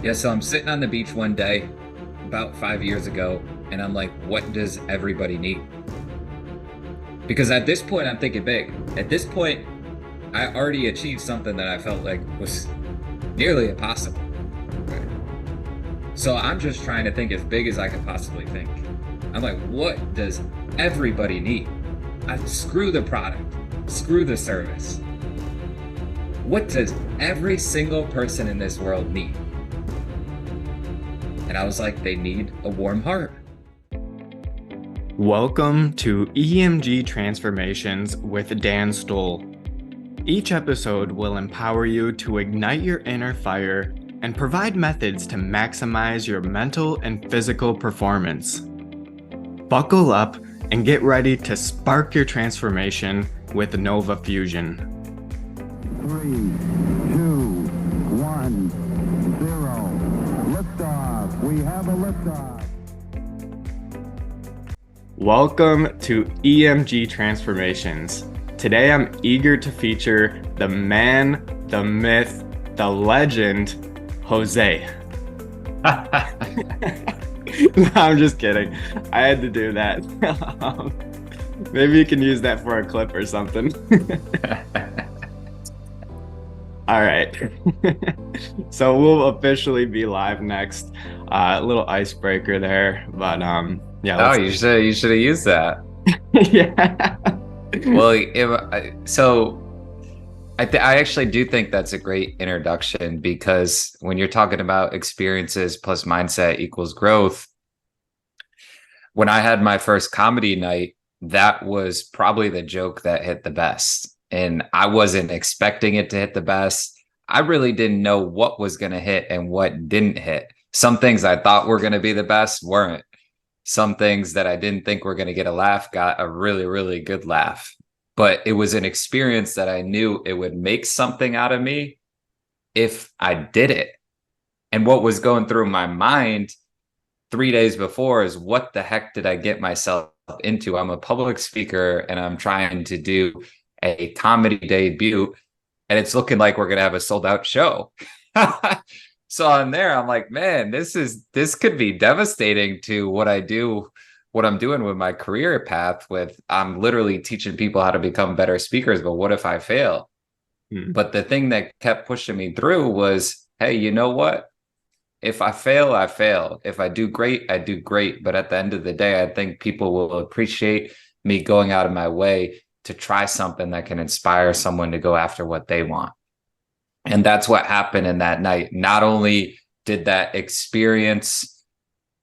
Yeah, so I'm sitting on the beach one day about 5 years ago, and I'm like, what does everybody need? Because at this point, I'm thinking big. At this point, I already achieved something that I felt like was nearly impossible. Right? So I'm just trying to think as big as I could possibly think. I'm like, what does everybody need? Screw the product, screw the service. What does every single person in this world need? And I was like, they need a warm heart. Welcome to EMG Transformations with Dan Stoll. Each episode will empower you to ignite your inner fire and provide methods to maximize your mental and physical performance. Buckle up and get ready to spark your transformation with Nova Fusion. 3, 2, 1, 0. Liftoff. We have a liftoff. Welcome to EMG Transformations. Today I'm eager to feature the man, the myth, the legend, Jose. No, I'm just kidding. I had to do that. Maybe you can use that for a clip or something. All right. So we'll officially be live next. A little icebreaker there, but yeah. Oh, you should have used that. Yeah. Well, I actually do think that's a great introduction, because when you're talking about experiences plus mindset equals growth, when I had my first comedy night, that was probably the joke that hit the best. And I wasn't expecting it to hit the best. I really didn't know what was going to hit and what didn't hit. Some things I thought were going to be the best weren't. Some things that I didn't think were going to get a laugh got a really, really good laugh. But it was an experience that I knew it would make something out of me if I did it. And what was going through my mind 3 days before is, what the heck did I get myself into? I'm a public speaker and I'm trying to do a comedy debut, and it's looking like we're going to have a sold out show. So on there, I'm like, man, this could be devastating to what I do, what I'm doing with my career path. I'm literally teaching people how to become better speakers, but what if I fail? But the thing that kept pushing me through was, hey, you know what? If I fail, I fail. If I do great, I do great. But at the end of the day, I think people will appreciate me going out of my way to try something that can inspire someone to go after what they want. And that's what happened in that night. Not only did that experience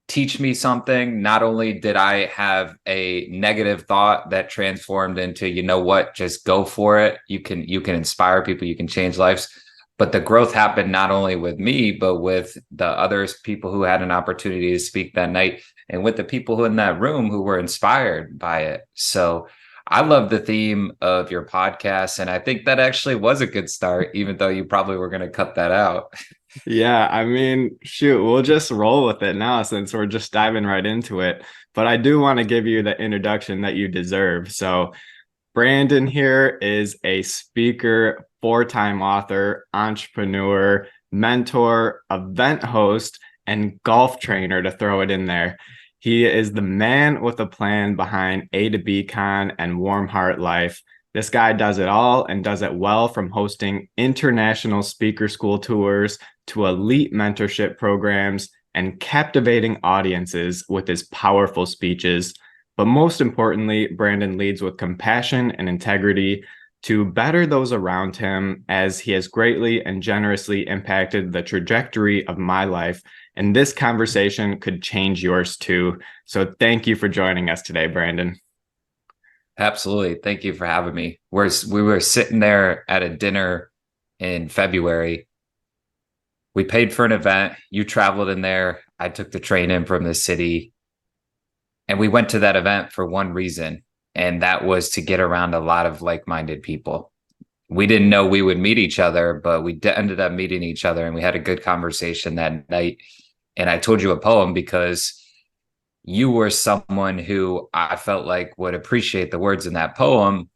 teach me something, not only did I have a negative thought that transformed into, you know what, just go for it. You can inspire people, you can change lives. But the growth happened not only with me, but with the others, people who had an opportunity to speak that night, and with the people who in that room who were inspired by it. So I love the theme of your podcast, and I think that actually was a good start, even though you probably were going to cut that out. Yeah, I mean, shoot, we'll just roll with it now since we're just diving right into it. But I do want to give you the introduction that you deserve. So, Brandon here is a speaker, four-time author, entrepreneur, mentor, event host, and golf trainer, to throw it in there. He is the man with a plan behind A to B Con and Warm Heart Life. This guy does it all and does it well, from hosting international speaker school tours to elite mentorship programs and captivating audiences with his powerful speeches. But most importantly, Brandon leads with compassion and integrity to better those around him, as he has greatly and generously impacted the trajectory of my life. And this conversation could change yours too. So thank you for joining us today, Brandon. Absolutely. Thank you for having me. We were sitting there at a dinner in February. We paid for an event. You traveled in there. I took the train in from the city. And we went to that event for one reason, and that was to get around a lot of like-minded people. We didn't know we would meet each other, but we ended up meeting each other, and we had a good conversation that night. And I told you a poem because you were someone who I felt like would appreciate the words in that poem.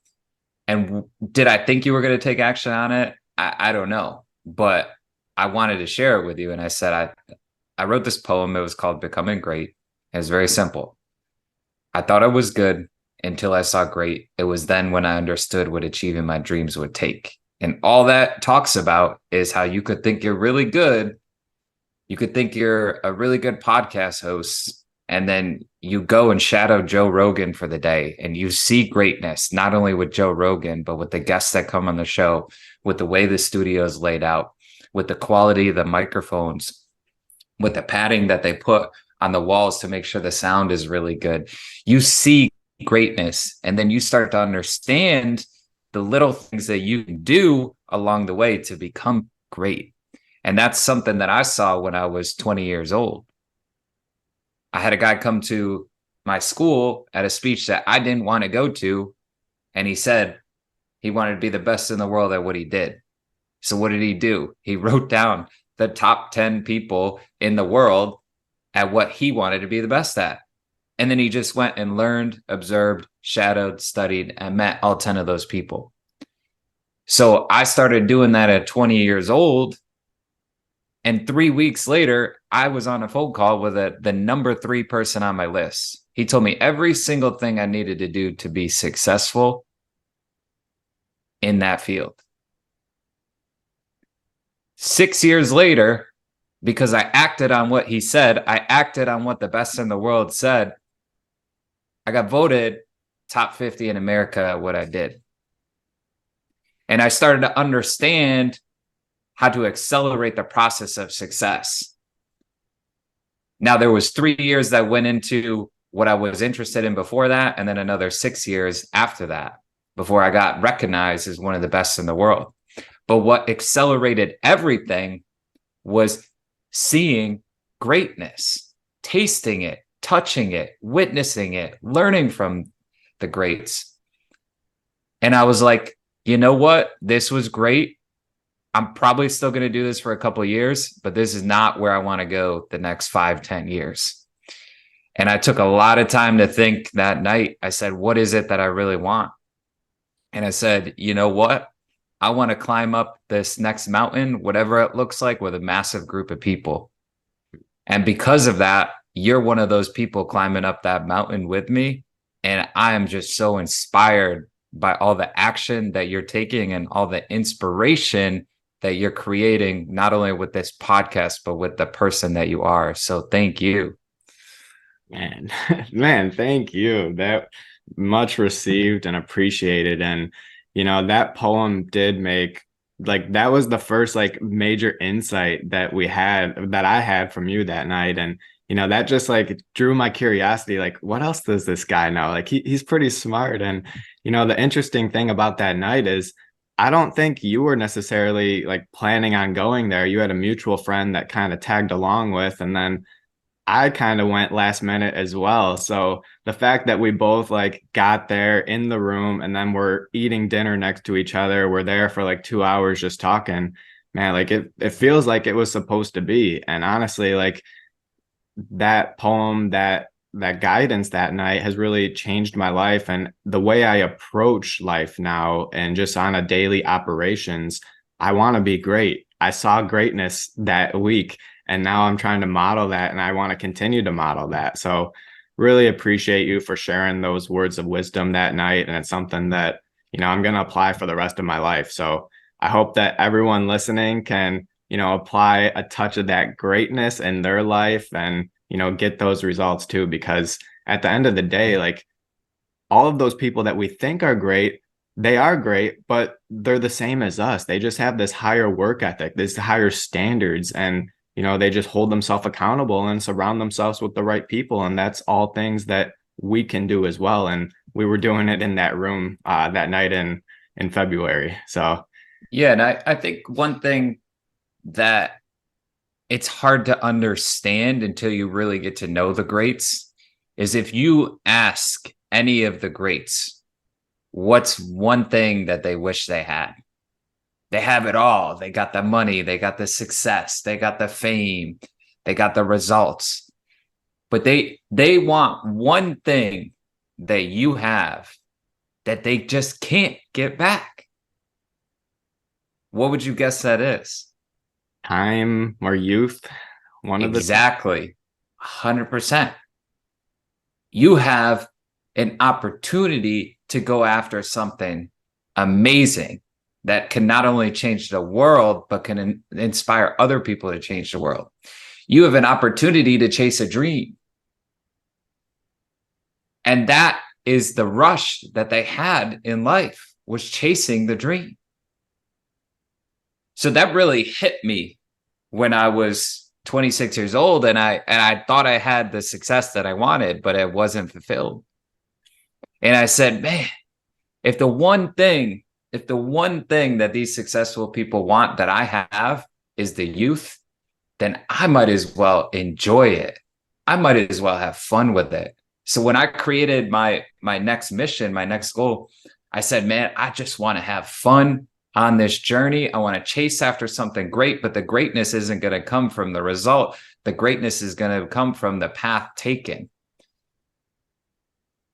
And did I think you were going to take action on it? I don't know. But I wanted to share it with you. And I said, I wrote this poem. It was called Becoming Great. It was very simple. I thought I was good until I saw great. It was then when I understood what achieving my dreams would take. And all that talks about is how you could think you're really good. You could think you're a really good podcast host, and then you go and shadow Joe Rogan for the day, and you see greatness, not only with Joe Rogan, but with the guests that come on the show, with the way the studio is laid out, with the quality of the microphones, with the padding that they put on the walls to make sure the sound is really good. You see greatness, and then you start to understand the little things that you can do along the way to become great. And that's something that I saw when I was 20 years old. I had a guy come to my school at a speech that I didn't want to go to, and he said he wanted to be the best in the world at what he did. So what did he do? He wrote down the top 10 people in the world at what he wanted to be the best at. And then he just went and learned, observed, shadowed, studied, and met all 10 of those people. So I started doing that at 20 years old. And 3 weeks later, I was on a phone call with the number 3 person on my list. He told me every single thing I needed to do to be successful in that field. 6 years later, because I acted on what he said, I acted on what the best in the world said, I got voted top 50 in America at what I did. And I started to understand how to accelerate the process of success. Now, there was 3 years that went into what I was interested in before that, and then another 6 years after that, before I got recognized as one of the best in the world. But what accelerated everything was seeing greatness, tasting it, touching it, witnessing it, learning from the greats. And I was like, you know what? This was great. I'm probably still going to do this for a couple of years, but this is not where I want to go the next 5-10 years. And I took a lot of time to think that night. I said, what is it that I really want? And I said, you know what? I want to climb up this next mountain, whatever it looks like, with a massive group of people. And because of that, you're one of those people climbing up that mountain with me. And I am just so inspired by all the action that you're taking and all the inspiration that you're creating, not only with this podcast, but with the person that you are. So thank you. Man, thank you. That much received and appreciated. And, that poem did make, that was the first major insight that I had from you that night. And, that just drew my curiosity. What else does this guy know? He's pretty smart. And, the interesting thing about that night is I don't think you were necessarily planning on going there. You had a mutual friend that kind of tagged along with, and then I kind of went last minute as well. So the fact that we both got there in the room and then we're eating dinner next to each other, we're there for 2 hours just talking, man, it feels like it was supposed to be. And honestly, that poem, that guidance that night has really changed my life and the way I approach life now. And just on a daily operations, I want to be great. I saw greatness that week, and now I'm trying to model that, and I want to continue to model that. So really appreciate you for sharing those words of wisdom that night. And it's something that, I'm going to apply for the rest of my life. So I hope that everyone listening can, apply a touch of that greatness in their life and, get those results too, because at the end of the day, all of those people that we think are great, they are great, but they're the same as us. They just have this higher work ethic, this higher standards, and they just hold themselves accountable and surround themselves with the right people. And that's all things that we can do as well. And we were doing it in that room that night in February. So yeah, and I think one thing that it's hard to understand until you really get to know the greats is if you ask any of the greats, what's one thing that they wish they had? They have it all. They got the money, they got the success, they got the fame, they got the results. But they want one thing that you have that they just can't get back. What would you guess that is? Time or youth, one of the two. Exactly. 100%. You have an opportunity to go after something amazing that can not only change the world, but can inspire other people to change the world. You have an opportunity to chase a dream. And that is the rush that they had in life, was chasing the dream. So that really hit me when I was 26 years old, and I thought I had the success that I wanted, but it wasn't fulfilled. And I said, man, if the one thing that these successful people want that I have is the youth, then I might as well enjoy it. I might as well have fun with it. So when I created my next mission, my next goal, I said, man, I just want to have fun on this journey. I want to chase after something great, but the greatness isn't going to come from the result. The greatness is going to come from the path taken.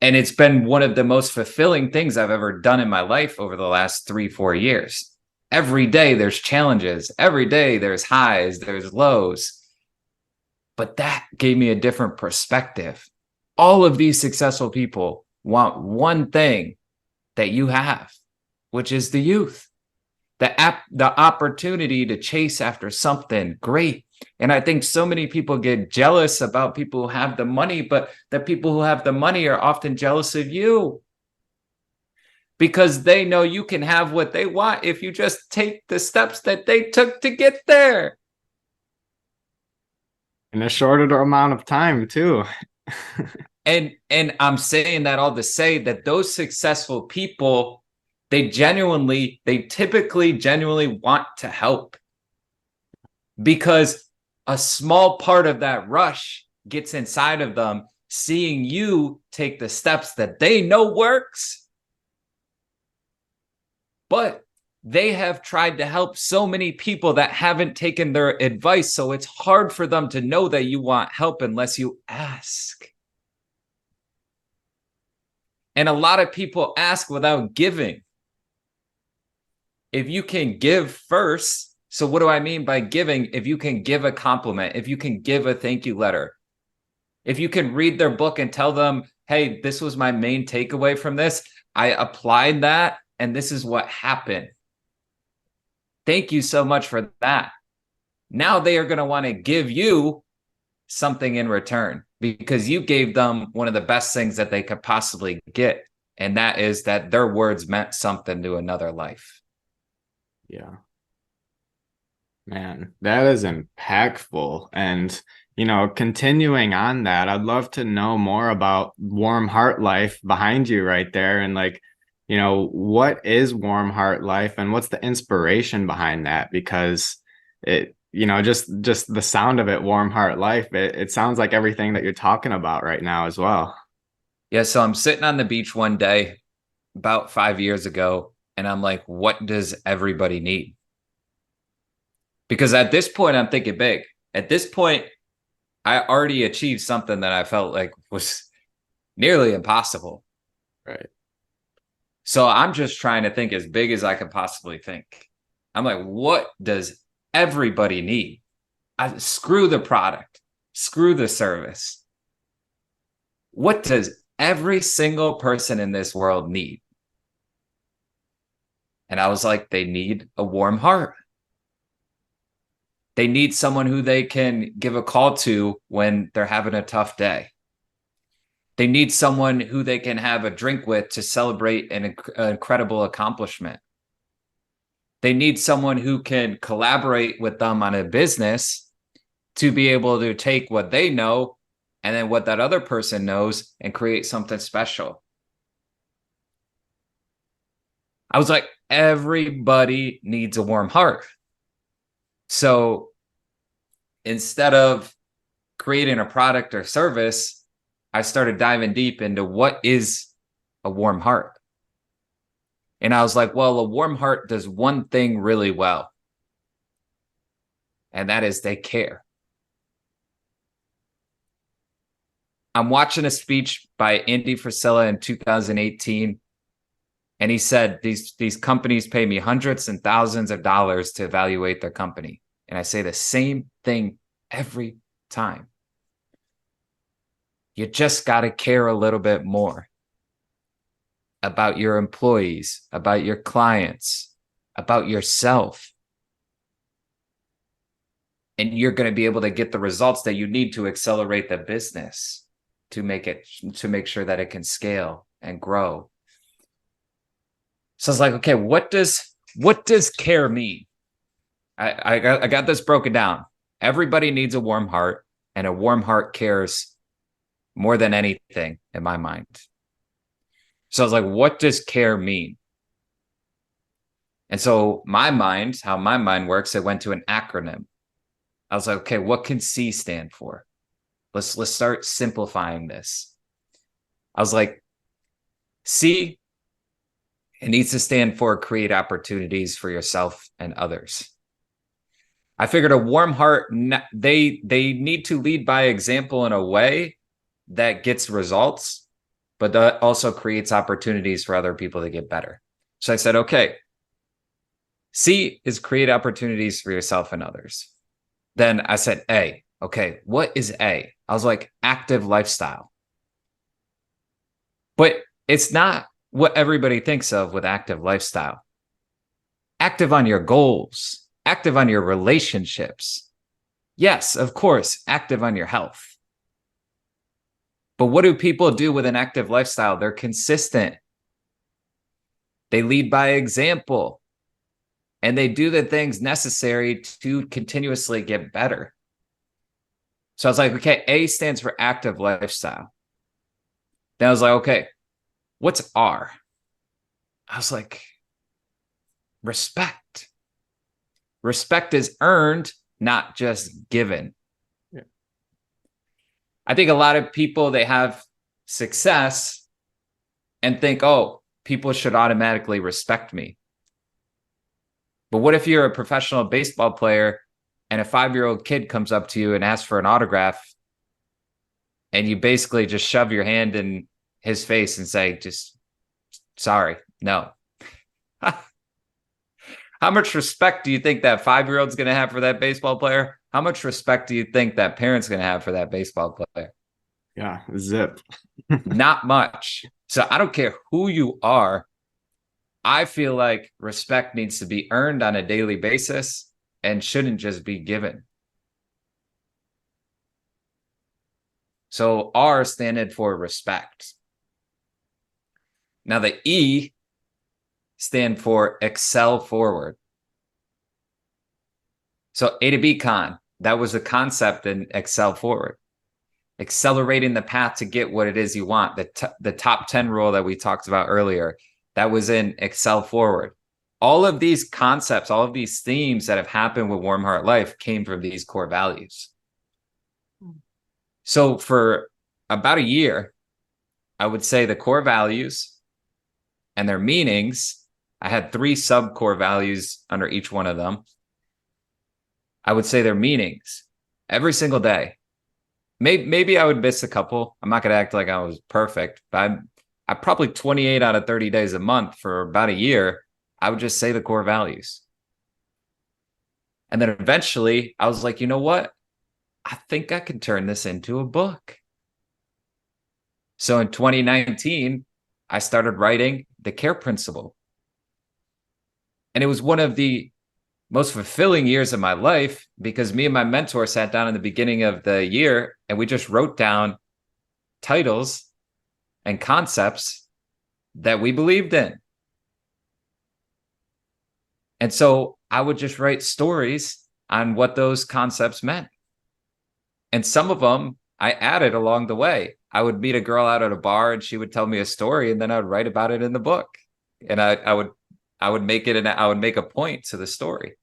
And it's been one of the most fulfilling things I've ever done in my life over the last 3-4 years. Every day there's challenges. Every day there's highs, there's lows. But that gave me a different perspective. All of these successful people want one thing that you have, which is the youth, the opportunity to chase after something great. And I think so many people get jealous about people who have the money, but the people who have the money are often jealous of you because they know you can have what they want if you just take the steps that they took to get there. In a shorter amount of time, too. And I'm saying that all to say that those successful people, they typically genuinely want to help, because a small part of that rush gets inside of them, seeing you take the steps that they know works. But they have tried to help so many people that haven't taken their advice. So it's hard for them to know that you want help unless you ask. And a lot of people ask without giving. If you can give first, so what do I mean by giving? If you can give a compliment, if you can give a thank you letter, if you can read their book and tell them, hey, this was my main takeaway from this. I applied that, and this is what happened. Thank you so much for that. Now they are going to want to give you something in return because you gave them one of the best things that they could possibly get. And that is that their words meant something to another life. Yeah. Man, that is impactful. And, continuing on that, I'd love to know more about Warm Heart Life behind you right there. And what is Warm Heart Life and what's the inspiration behind that? Because just the sound of it, Warm Heart Life, it sounds like everything that you're talking about right now as well. Yeah. So I'm sitting on the beach one day about 5 years ago, and I'm like, what does everybody need? Because at this point, I'm thinking big. At this point, I already achieved something that I felt like was nearly impossible. Right. So I'm just trying to think as big as I can possibly think. I'm like, what does everybody need? Screw the product. Screw the service. What does every single person in this world need? And I was like, they need a warm heart. They need someone who they can give a call to when they're having a tough day. They need someone who they can have a drink with to celebrate an incredible accomplishment. They need someone who can collaborate with them on a business to be able to take what they know and then what that other person knows and create something special. I was like, everybody needs a warm heart. So instead of creating a product or service, I started diving deep into what is a warm heart. And I was like, well, a warm heart does one thing really well. And that is they care. I'm watching a speech by Andy Frisella in 2018. And he said, these companies pay me hundreds and thousands of dollars to evaluate their company. And I say the same thing every time. You just got to care a little bit more about your employees, about your clients, about yourself. And you're going to be able to get the results that you need to accelerate the business to make sure that it can scale and grow. So it's like, okay, what does care mean? I got this broken down. Everybody needs a warm heart, and a warm heart cares more than anything in my mind. So I was like, what does care mean? And so how my mind works, it went to an acronym. I was like, okay, what can C stand for? Let's start simplifying this. I was like, C, it needs to stand for create opportunities for yourself and others. I figured a warm heart, they need to lead by example in a way that gets results, but that also creates opportunities for other people to get better. So I said, okay, C is create opportunities for yourself and others. Then I said A. Okay, what is A? I was like, active lifestyle. But it's not what everybody thinks of with active lifestyle. Active on your goals, active on your relationships. Yes, of course, active on your health. But what do people do with an active lifestyle? They're consistent. They lead by example. And they do the things necessary to continuously get better. So I was like, okay, A stands for active lifestyle. Then I was like, okay, what's R? I was like, respect. Respect is earned, not just given. Yeah. I think a lot of people, they have success and think, oh, people should automatically respect me. But what if you're a professional baseball player and a 5-year-old kid comes up to you and asks for an autograph, and you basically just shove your hand in his face and say, just sorry, no. How much respect do you think that 5-year-old's going to have for that baseball player? How much respect do you think that parent's going to have for that baseball player? Yeah, zip. Not much. So I don't care who you are. I feel like respect needs to be earned on a daily basis and shouldn't just be given. So R standing for respect. Now the E stand for excel forward. So A to B con, that was a concept in excel forward. Accelerating the path to get what it is you want. The top 10 rule that we talked about earlier, that was in excel forward. All of these concepts, all of these themes that have happened with Warm Heart Life came from these core values. So for about a year, I would say the core values and their meanings, I had 3 sub-core values under each one of them. I would say their meanings every single day. Maybe I would miss a couple. I'm not going to act like I was perfect, but I probably 28 out of 30 days a month for about a year, I would just say the core values. And then eventually I was like, you know what? I think I can turn this into a book. So in 2019, I started writing The Care Principle. And it was one of the most fulfilling years of my life because me and my mentor sat down in the beginning of the year and we just wrote down titles and concepts that we believed in. And so I would just write stories on what those concepts meant. And some of them I added along the way. I would meet a girl out at a bar and she would tell me a story and then I would write about it in the book. And I would make it, and I would make a point to the story.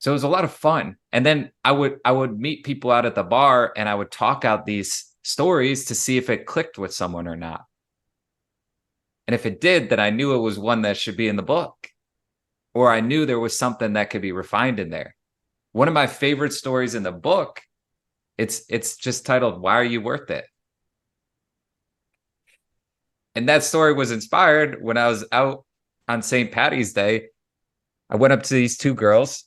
So it was a lot of fun. And then I would meet people out at the bar and I would talk out these stories to see if it clicked with someone or not. And if it did, then I knew it was one that should be in the book, or I knew there was something that could be refined in there. One of my favorite stories in the book, it's just titled, Why Are You Worth It? And that story was inspired when I was out on St. Patty's Day. I went up to these 2 girls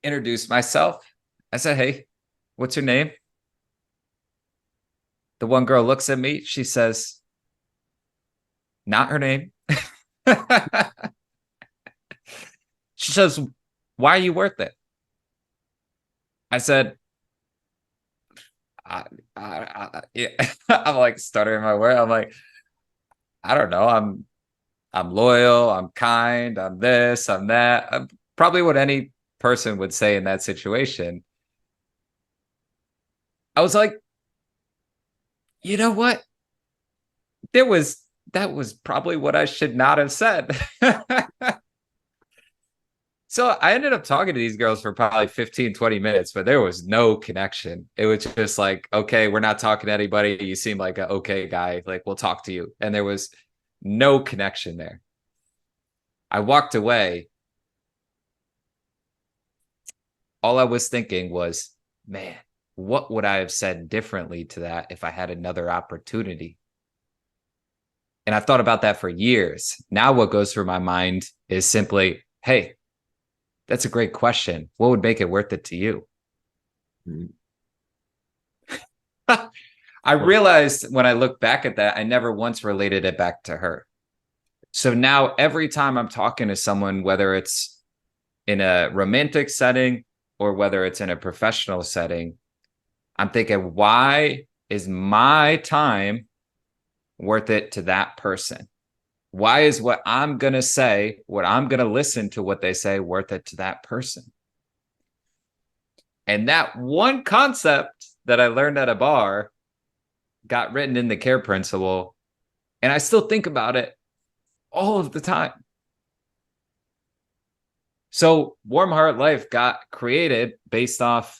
introduced myself. I said, hey, what's your name? The one girl looks at me. She says, not her name. She says, why are you worth it? I said, yeah. I'm like stuttering my word. I'm like, I don't know. I'm loyal. I'm kind. I'm this. I'm that. I'm probably what any person would say in that situation. I was like, you know what? That was probably what I should not have said. So I ended up talking to these girls for probably 15, 20 minutes, but there was no connection. It was just like, okay, we're not talking to anybody. You seem like an okay guy. Like, we'll talk to you. And there was no connection there. I walked away. All I was thinking was, man, what would I have said differently to that if I had another opportunity? And I've thought about that for years. Now what goes through my mind is simply, hey, that's a great question. What would make it worth it to you? I realized when I look back at that, I never once related it back to her. So now every time I'm talking to someone, whether it's in a romantic setting or whether it's in a professional setting, I'm thinking, why is my time worth it to that person? Why is what I'm going to say, what I'm going to listen to what they say, worth it to that person? And that one concept that I learned at a bar got written in the care principle. And I still think about it all of the time. So Warm Heart Life got created based off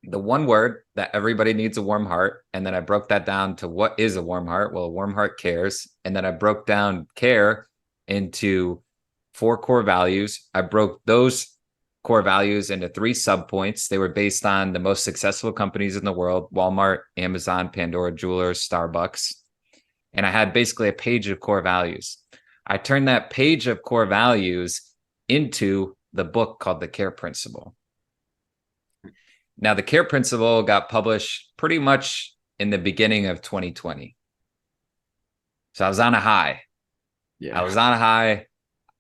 the one word that everybody needs, a warm heart. And then I broke that down to what is a warm heart? Well, a warm heart cares. And then I broke down care into 4 core values. I broke those core values into 3 subpoints. They were based on the most successful companies in the world: Walmart, Amazon, Pandora Jewelers, Starbucks. And I had basically a page of core values. I turned that page of core values into the book called The Care Principle. Now, the Care Principle got published pretty much in the beginning of 2020. So I was on a high. Yeah. I was on a high.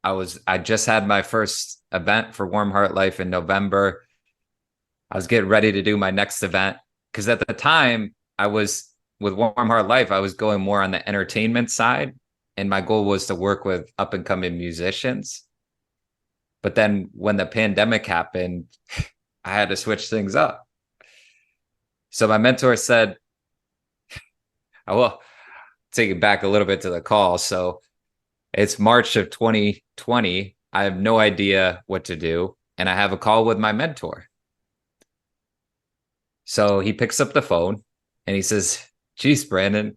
I just had my first event for Warm Heart Life in November. I was getting ready to do my next event because at the time I was with Warm Heart Life, I was going more on the entertainment side. And my goal was to work with up and coming musicians. But then when the pandemic happened, I had to switch things up. So my mentor said, I will take it back a little bit to the call. So it's March of 2020. I have no idea what to do. And I have a call with my mentor. So he picks up the phone and he says, geez, Brandon,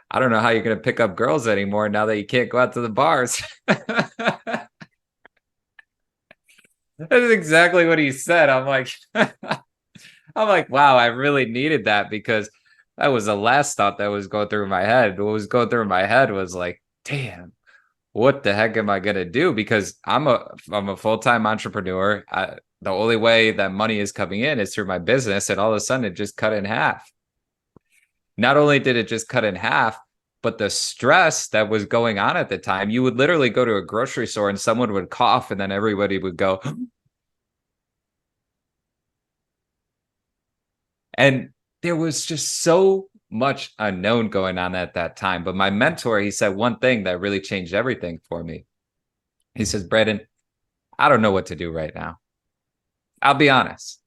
I don't know how you're going to pick up girls anymore now that you can't go out to the bars. That's exactly what he said. I'm like, wow, I really needed that because that was the last thought that was going through my head. What was going through my head was like, damn, what the heck am I going to do? Because I'm a full-time entrepreneur. The only way that money is coming in is through my business. And all of a sudden it just cut in half. Not only did it just cut in half, but the stress that was going on at the time, you would literally go to a grocery store and someone would cough and then everybody would go. And there was just so much unknown going on at that time. But my mentor, he said one thing that really changed everything for me. He says, Brandon, I don't know what to do right now. I'll be honest.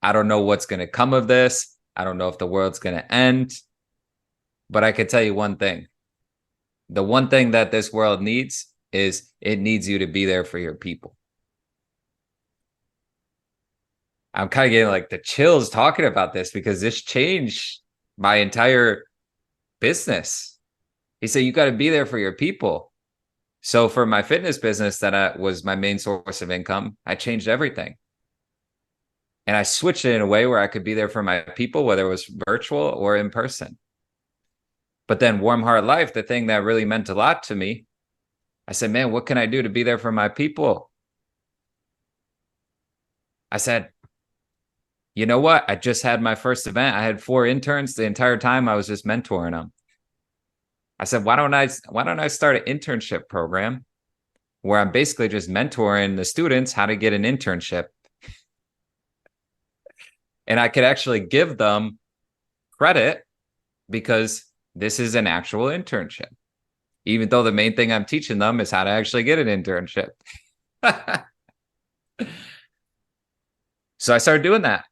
I don't know what's going to come of this. I don't know if the world's going to end. But I can tell you one thing. The one thing that this world needs is it needs you to be there for your people. I'm kind of getting like the chills talking about this because this changed my entire business. He said, you got to be there for your people. So for my fitness business that was my main source of income, I changed everything. And I switched it in a way where I could be there for my people, whether it was virtual or in person. But then Warm Heart Life, the thing that really meant a lot to me, I said, man, what can I do to be there for my people? I said, you know what? I just had my first event. I had 4 interns the entire time. I was just mentoring them. I said, why don't I start an internship program where I'm basically just mentoring the students how to get an internship. And I could actually give them credit because this is an actual internship, even though the main thing I'm teaching them is how to actually get an internship. So I started doing that.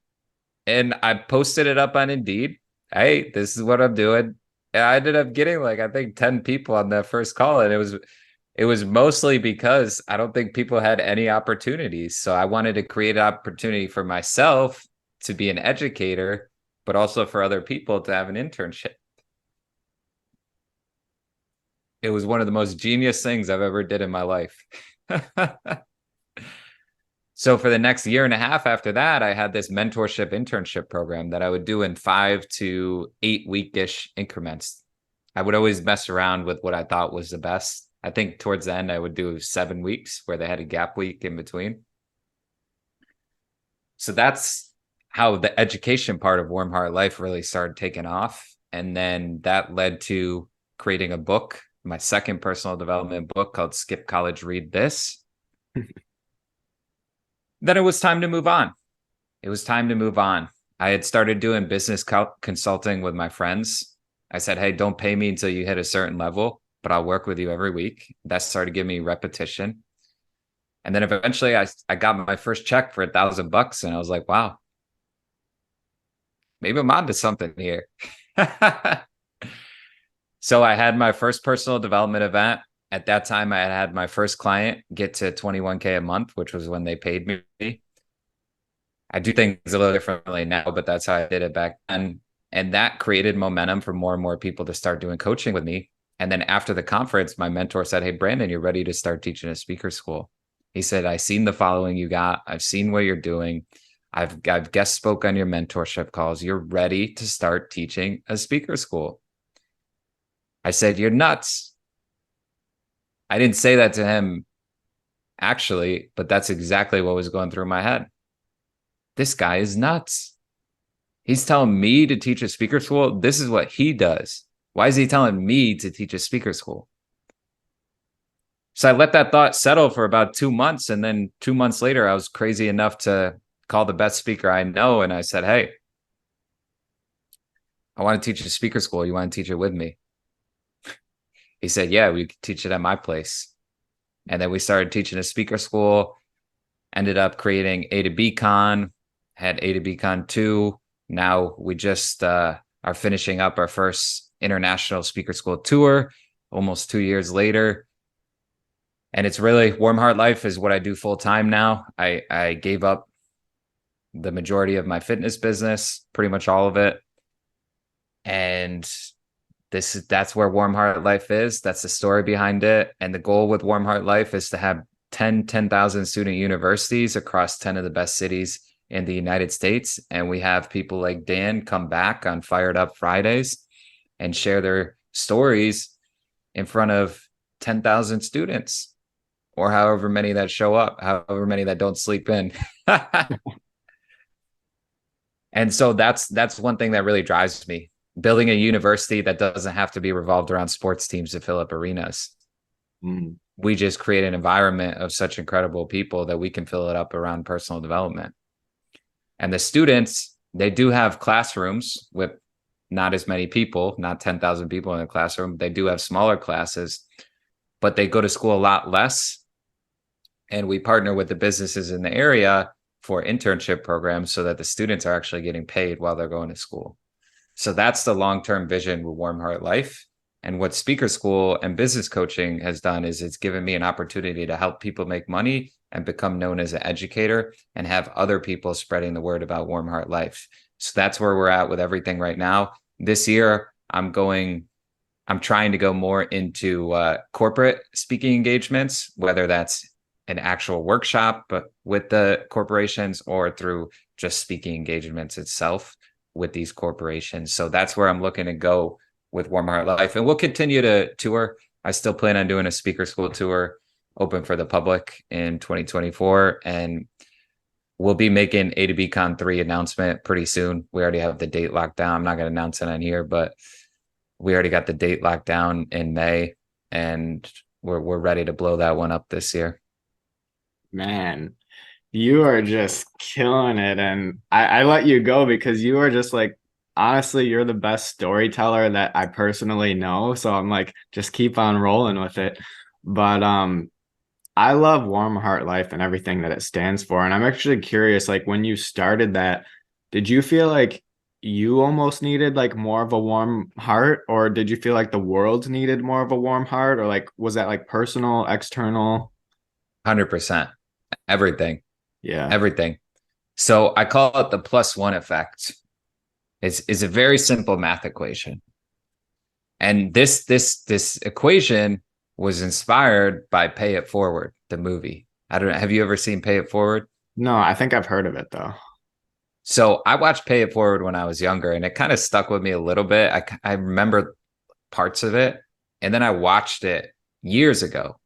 And I posted it up on Indeed. Hey, this is what I'm doing. And I ended up getting like, I think 10 people on that first call. And it was mostly because I don't think people had any opportunities. So I wanted to create an opportunity for myself to be an educator, but also for other people to have an internship. It was one of the most genius things I've ever did in my life. So for the next year and a half after that, I had this mentorship internship program that I would do in 5 to 8 weekish increments. I would always mess around with what I thought was the best. I think towards the end, I would do 7 weeks where they had a gap week in between. So that's how the education part of Warm Heart Life really started taking off. And then that led to creating a book, my second personal development book called Skip College, Read This. Then it was time to move on. It was time to move on. I had started doing business consulting with my friends. I said, hey, don't pay me until you hit a certain level, but I'll work with you every week. That started giving me repetition. And then eventually I got my first check for $1,000 and I was like, wow, maybe I'm onto something here. So I had my first personal development event. At that time, I had my first client get to 21K a month, which was when they paid me. I do things a little differently now, but that's how I did it back then. And that created momentum for more and more people to start doing coaching with me. And then after the conference, my mentor said, hey, Brandon, you're ready to start teaching a speaker school. He said, I've seen the following you got. I've seen what you're doing. I've guest spoke on your mentorship calls. You're ready to start teaching a speaker school. I said, you're nuts. I didn't say that to him actually, but that's exactly what was going through my head. This guy is nuts. He's telling me to teach a speaker school. This is what he does. Why is he telling me to teach a speaker school? So I let that thought settle for about 2 months. And then 2 months later, I was crazy enough to call the best speaker I know. And I said, hey, I want to teach a speaker school. You want to teach it with me? He said, yeah, we could teach it at my place. And then we started teaching a speaker school, ended up creating A to B Con, had A to B Con 2. Now we just are finishing up our first international speaker school tour almost 2 years later. And it's really Warm Heart Life is what I do full time now. I gave up the majority of my fitness business, pretty much all of it. And that's where Warm Heart Life is. That's the story behind it. And the goal with Warm Heart Life is to have 10,000 student universities across 10 of the best cities in the United States. And we have people like Dan come back on Fired Up Fridays and share their stories in front of 10,000 students or however many that show up, however many that don't sleep in. And so that's one thing that really drives me. Building a university that doesn't have to be revolved around sports teams to fill up arenas. We just create an environment of such incredible people that we can fill it up around personal development. And the students, they do have classrooms with not as many people, not 10,000 people in a classroom. They do have smaller classes, but they go to school a lot less. And we partner with the businesses in the area for internship programs so that the students are actually getting paid while they're going to school. So that's the long-term vision with Warm Heart Life. And what speaker school and business coaching has done is it's given me an opportunity to help people make money and become known as an educator and have other people spreading the word about Warm Heart Life. So that's where we're at with everything right now. This year, I'm trying to go more into corporate speaking engagements, whether that's an actual workshop but with the corporations or through just speaking engagements itself with these corporations. So that's where I'm looking to go with Warm Heart Life. And we'll continue to tour. I still plan on doing a speaker school tour open for the public in 2024. And we'll be making A to B Con 3 announcement pretty soon. We already have the date locked down. I'm not going to announce it on here, but we already got the date locked down in May, and we're ready to blow that one up this year. Man, you are just killing it. And I let you go because you are just like, honestly, you're the best storyteller that I personally know. So I'm like, just keep on rolling with it. But I love Warm Heart Life and everything that it stands for. And I'm actually curious, like when you started that, did you feel like you almost needed like more of a warm heart, or did you feel like the world needed more of a warm heart, or like was that like personal, external? 100%. Everything. Yeah. Everything. So I call it the +1 effect. It's a very simple math equation. And this equation was inspired by Pay It Forward, the movie. I don't know. Have you ever seen Pay It Forward? No, I think I've heard of it though. So I watched Pay It Forward when I was younger, and it kind of stuck with me a little bit. I remember parts of it, and then I watched it years ago,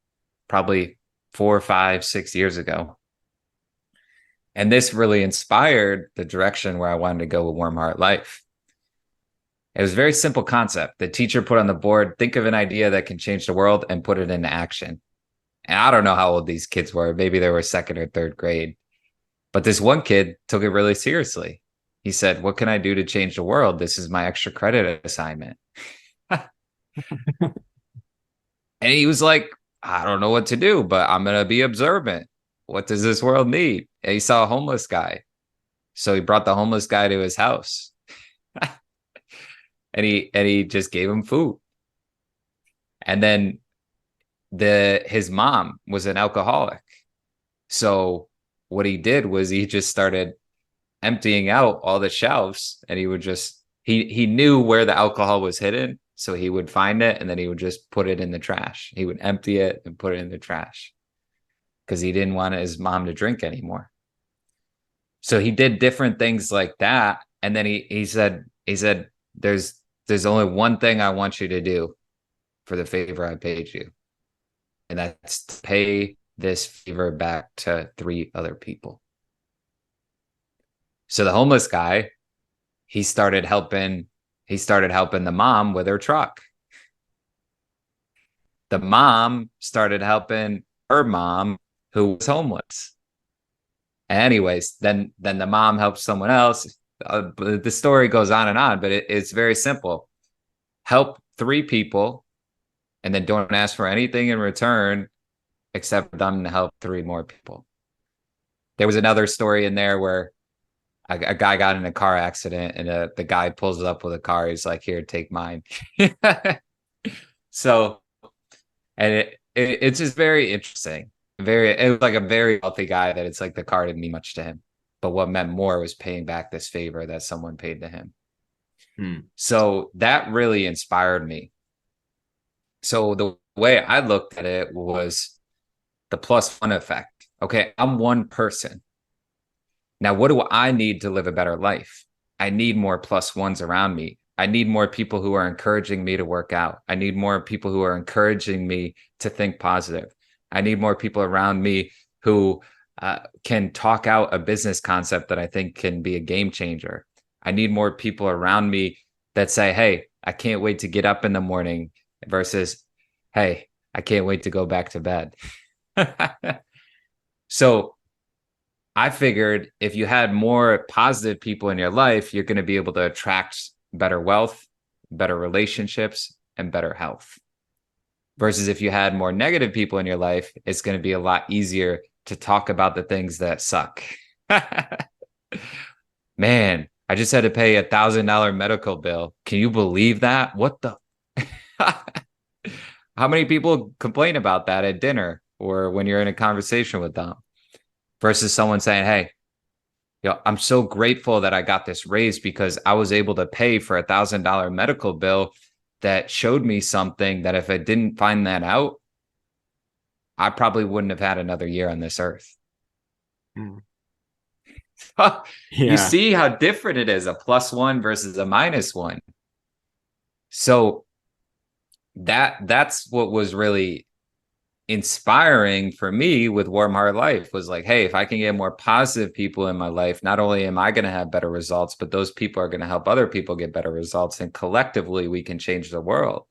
probably 4, 5, 6 years ago. And this really inspired the direction where I wanted to go with Warm Heart Life. It was a very simple concept. The teacher put on the board, think of an idea that can change the world and put it into action. And I don't know how old these kids were. Maybe they were second or third grade. But this one kid took it really seriously. He said, what can I do to change the world? This is my extra credit assignment. And he was like, I don't know what to do, but I'm going to be observant. What does this world need? And he saw a homeless guy. So he brought the homeless guy to his house. and he just gave him food. And then his mom was an alcoholic. So what he did was he just started emptying out all the shelves, and he would just he knew where the alcohol was hidden, so he would find it and then he would just put it in the trash. He would empty it and put it in the trash because he didn't want his mom to drink anymore. So he did different things like that, and then he said there's only one thing I want you to do for the favor I paid you, and that's to pay this favor back to 3 other people. So the homeless guy, he started helping the mom with her truck. The mom started helping her mom who was homeless. Anyways, then the mom helped someone else. The story goes on and on, but it's very simple. Help 3 people and then don't ask for anything in return except for them to help 3 more people. There was another story in there where a guy got in a car accident, and the guy pulls up with a car. He's like, here, take mine. So, and it's just very interesting. It was like a very wealthy guy that it's like the car didn't mean much to him. But what meant more was paying back this favor that someone paid to him. So that really inspired me. So the way I looked at it was the +1 effect. Okay, I'm one person. Now, what do I need to live a better life? I need more +1s around me. I need more people who are encouraging me to work out. I need more people who are encouraging me to think positive. I need more people around me who can talk out a business concept that I think can be a game changer. I need more people around me that say, hey, I can't wait to get up in the morning versus, hey, I can't wait to go back to bed. So I figured if you had more positive people in your life, you're going to be able to attract better wealth, better relationships, and better health. Versus if you had more negative people in your life, it's going to be a lot easier to talk about the things that suck. Man, I just had to pay $1,000 medical bill. Can you believe that? What the? How many people complain about that at dinner or when you're in a conversation with them? Versus someone saying, hey, I'm so grateful that I got this raise because I was able to pay for $1,000 medical bill that showed me something that if I didn't find that out, I probably wouldn't have had another year on this earth. You see how different it is, a +1 versus a -1. So that's what was really inspiring for me with Warm Heart Life was like, hey, if I can get more positive people in my life, not only am I going to have better results, but those people are going to help other people get better results. And collectively, we can change the world.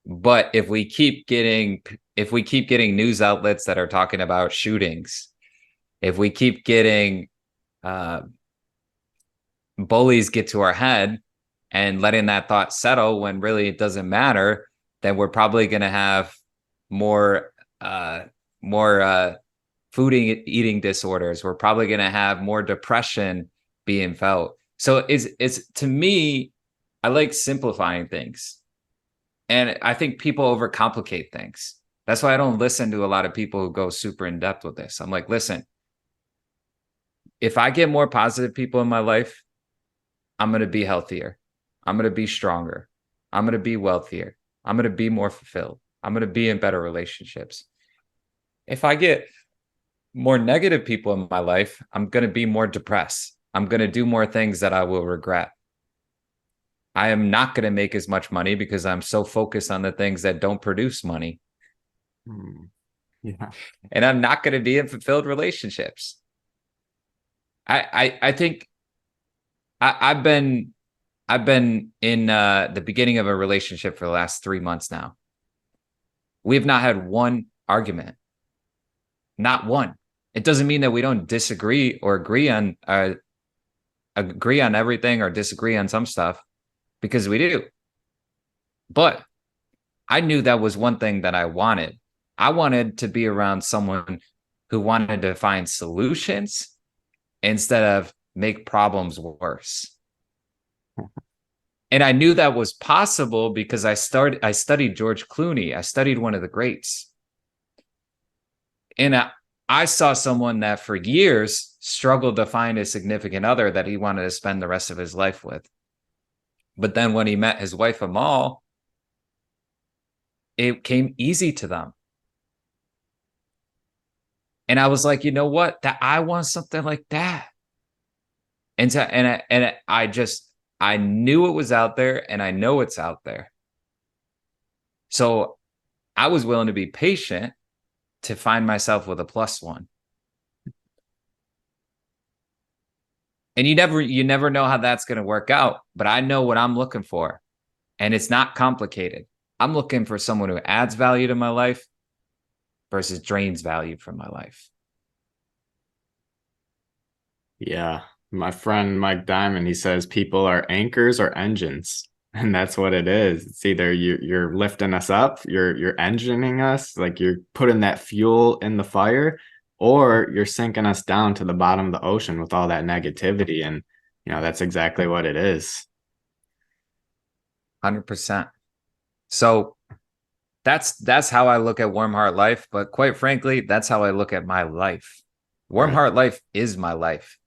But if we keep getting news outlets that are talking about shootings, if we keep getting bullies get to our head and letting that thought settle when really it doesn't matter, then we're probably going to have more food eating disorders. We're probably going to have more depression being felt. So it's to me, I like simplifying things. And I think people overcomplicate things. That's why I don't listen to a lot of people who go super in depth with this. I'm like, listen, if I get more positive people in my life, I'm going to be healthier. I'm going to be stronger. I'm going to be wealthier. I'm going to be more fulfilled. I'm going to be in better relationships. If I get more negative people in my life, I'm going to be more depressed. I'm going to do more things that I will regret. I am not going to make as much money because I'm so focused on the things that don't produce money. Yeah. And I'm not going to be in fulfilled relationships. I think I've been in the beginning of a relationship for the last 3 months now. We've not had one argument. Not one. It doesn't mean that we don't disagree or agree on everything or disagree on some stuff, because we do. But I knew that was one thing that I wanted. I wanted to be around someone who wanted to find solutions instead of make problems worse. And I knew that was possible because I studied George Clooney. I studied one of the greats. And I saw someone that for years struggled to find a significant other that he wanted to spend the rest of his life with. But then when he met his wife, Amal, it came easy to them. And I was like, you know what? That I want something like that. And I knew it was out there, and I know it's out there. So I was willing to be patient to find myself with a plus one. And you never know how that's going to work out, but I know what I'm looking for. And it's not complicated. I'm looking for someone who adds value to my life versus drains value from my life. Yeah. My friend Mike Diamond, he says people are anchors or engines. And that's what it is. It's either you're lifting us up, you're engineing us, like you're putting that fuel in the fire, or you're sinking us down to the bottom of the ocean with all that negativity. And that's exactly what it is. 100%. So that's how I look at Warm Heart Life. But quite frankly, that's how I look at my life. Warm Heart Life is my life.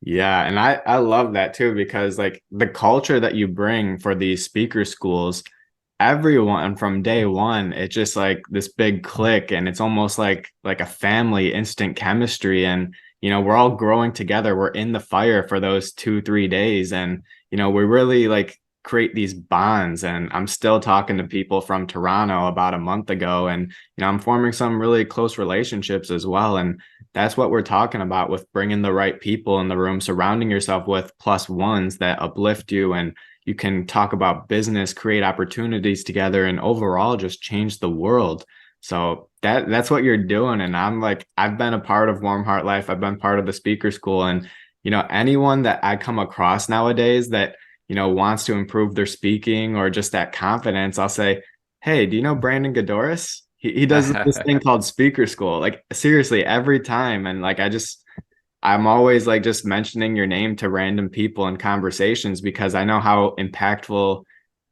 Yeah, and I love that too, because like the culture that you bring for these speaker schools, everyone from day one, it's just like this big click, and it's almost like a family, instant chemistry. And we're all growing together. We're in the fire for those 2-3 days, and we really like create these bonds. And I'm still talking to people from Toronto about a month ago, and I'm forming some really close relationships as well. And that's what we're talking about with bringing the right people in the room, surrounding yourself with plus ones that uplift you, and you can talk about business, create opportunities together, and overall just change the world. So that's what you're doing. And I'm like, I've been a part of Warm Heart Life. I've been part of the speaker school, and anyone that I come across nowadays that wants to improve their speaking or just that confidence, I'll say, hey, do you know Brandon Gaydorus? He does this thing called speaker school. Like seriously, every time. And like I'm always like just mentioning your name to random people in conversations, because I know how impactful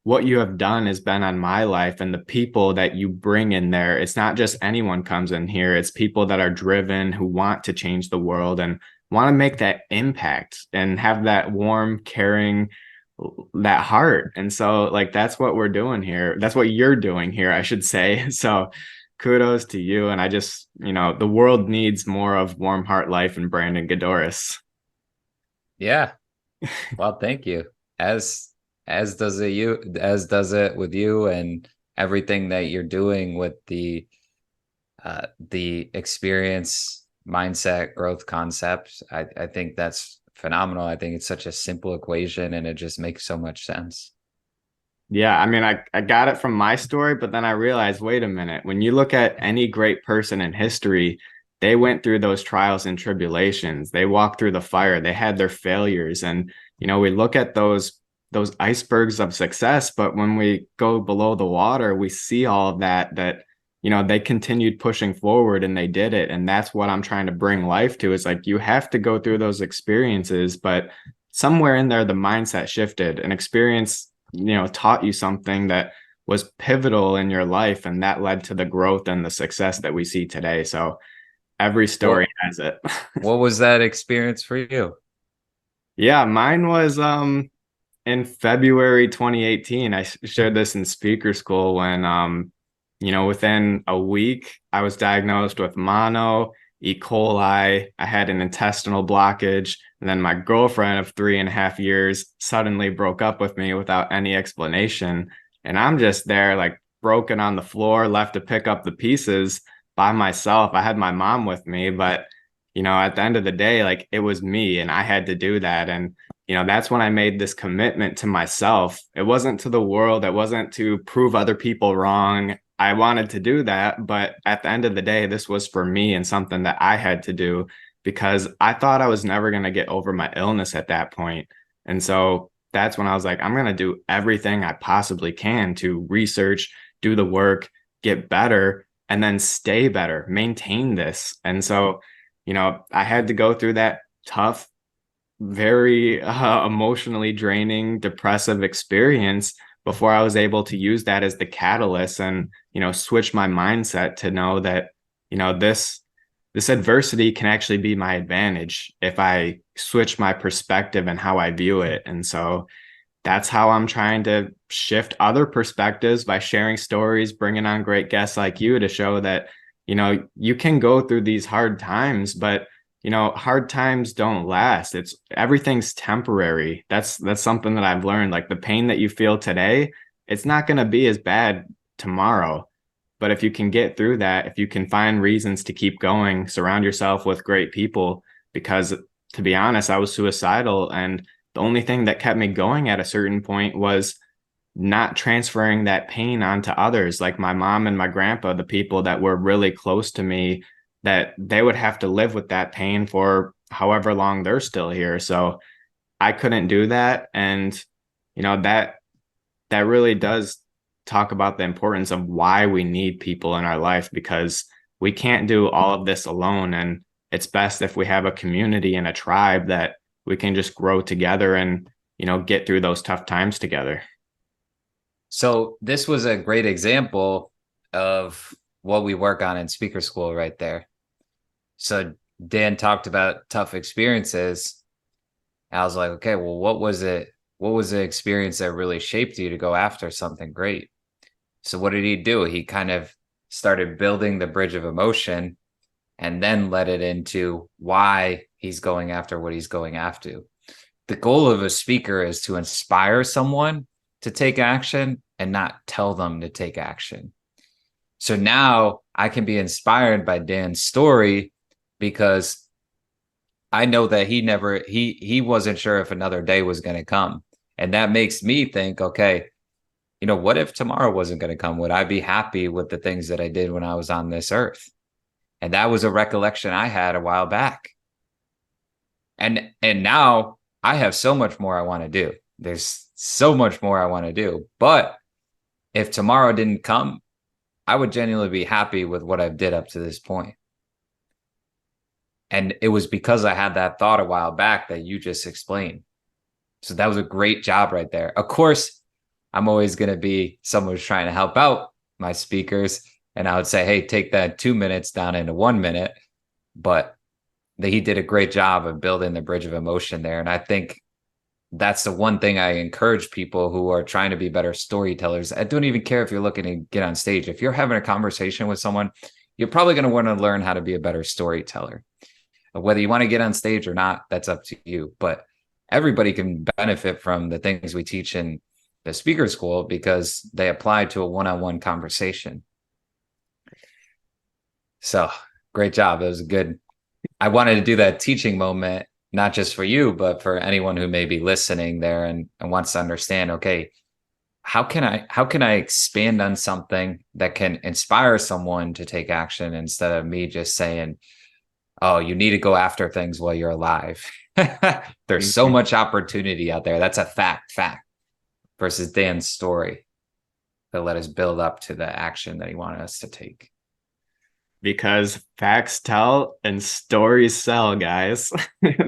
what you have done has been on my life, and the people that you bring in there. It's not just anyone comes in here. It's people that are driven, who want to change the world and want to make that impact and have that warm, caring, that heart. And so like that's what we're doing here. That's what you're doing here, I should say. So kudos to you. And I just, the world needs more of Warm Heart Life and Brandon Gaydorus. Yeah. Well, thank you. As as does it with you and everything that you're doing with the experience, mindset, growth concept. I think that's phenomenal. I think it's such a simple equation and it just makes so much sense. Yeah, I mean, I got it from my story, but then I realized, wait a minute, when you look at any great person in history, they went through those trials and tribulations. They walked through the fire. They had their failures. And, we look at those icebergs of success, but when we go below the water, we see all of that, they continued pushing forward and they did it. And that's what I'm trying to bring life to, is like you have to go through those experiences, but somewhere in there the mindset shifted. An experience taught you something that was pivotal in your life, and that led to the growth and the success that we see today. So every story has it. What was that experience for you? Yeah, mine was in February 2018. I shared this in speaker school when within a week I was diagnosed with mono, E. coli. I had an intestinal blockage. And then my girlfriend of 3.5 years suddenly broke up with me without any explanation. And I'm just there, like broken on the floor, left to pick up the pieces by myself. I had my mom with me, but, at the end of the day, like it was me and I had to do that. And, that's when I made this commitment to myself. It wasn't to the world. It wasn't to prove other people wrong. I wanted to do that, but at the end of the day, this was for me and something that I had to do because I thought I was never going to get over my illness at that point. And so that's when I was like, I'm going to do everything I possibly can to research, do the work, get better, and then stay better, maintain this. And so, I had to go through that tough, very emotionally draining, depressive experience before I was able to use that as the catalyst and, switch my mindset to know that, this adversity can actually be my advantage if I switch my perspective and how I view it. And so that's how I'm trying to shift other perspectives by sharing stories, bringing on great guests like you to show that, you can go through these hard times, but hard times don't last. It's everything's temporary. That's something that I've learned. Like the pain that you feel today, it's not going to be as bad tomorrow. But if you can get through that, if you can find reasons to keep going, surround yourself with great people, because to be honest, I was suicidal. And the only thing that kept me going at a certain point was not transferring that pain onto others, like my mom and my grandpa, the people that were really close to me, that they would have to live with that pain for however long they're still here. So I couldn't do that. And, that really does talk about the importance of why we need people in our life, because we can't do all of this alone. And it's best if we have a community and a tribe that we can just grow together and, get through those tough times together. So this was a great example of what we work on in speaker school right there. So Dan talked about tough experiences. I was like, okay, well, what was it? What was the experience that really shaped you to go after something great? So what did he do? He kind of started building the bridge of emotion and then led it into why he's going after what he's going after. The goal of a speaker is to inspire someone to take action and not tell them to take action. So now I can be inspired by Dan's story because I know that he wasn't sure if another day was going to come. And that makes me think, okay, what if tomorrow wasn't going to come? Would I be happy with the things that I did when I was on this earth? And that was a recollection I had a while back. And now I have so much more I want to do. There's so much more I want to do. But if tomorrow didn't come, I would genuinely be happy with what I've did up to this point. And it was because I had that thought a while back that you just explained. So that was a great job right there. Of course, I'm always going to be someone who's trying to help out my speakers. And I would say, hey, take that 2 minutes down into 1 minute. But he did a great job of building the bridge of emotion there. And I think that's the one thing I encourage people who are trying to be better storytellers. I don't even care if you're looking to get on stage. If you're having a conversation with someone, you're probably going to want to learn how to be a better storyteller. Whether you want to get on stage or not, that's up to you. But everybody can benefit from the things we teach in the speaker school because they apply to a one-on-one conversation. So great job. It was a good. I wanted to do that teaching moment, not just for you, but for anyone who may be listening there and wants to understand, okay, how can I expand on something that can inspire someone to take action instead of me just saying, oh, you need to go after things while you're alive. There's so Mhm. much opportunity out there. That's a fact versus Dan's story that let us build up to the action that he wanted us to take. Because facts tell and stories sell, guys.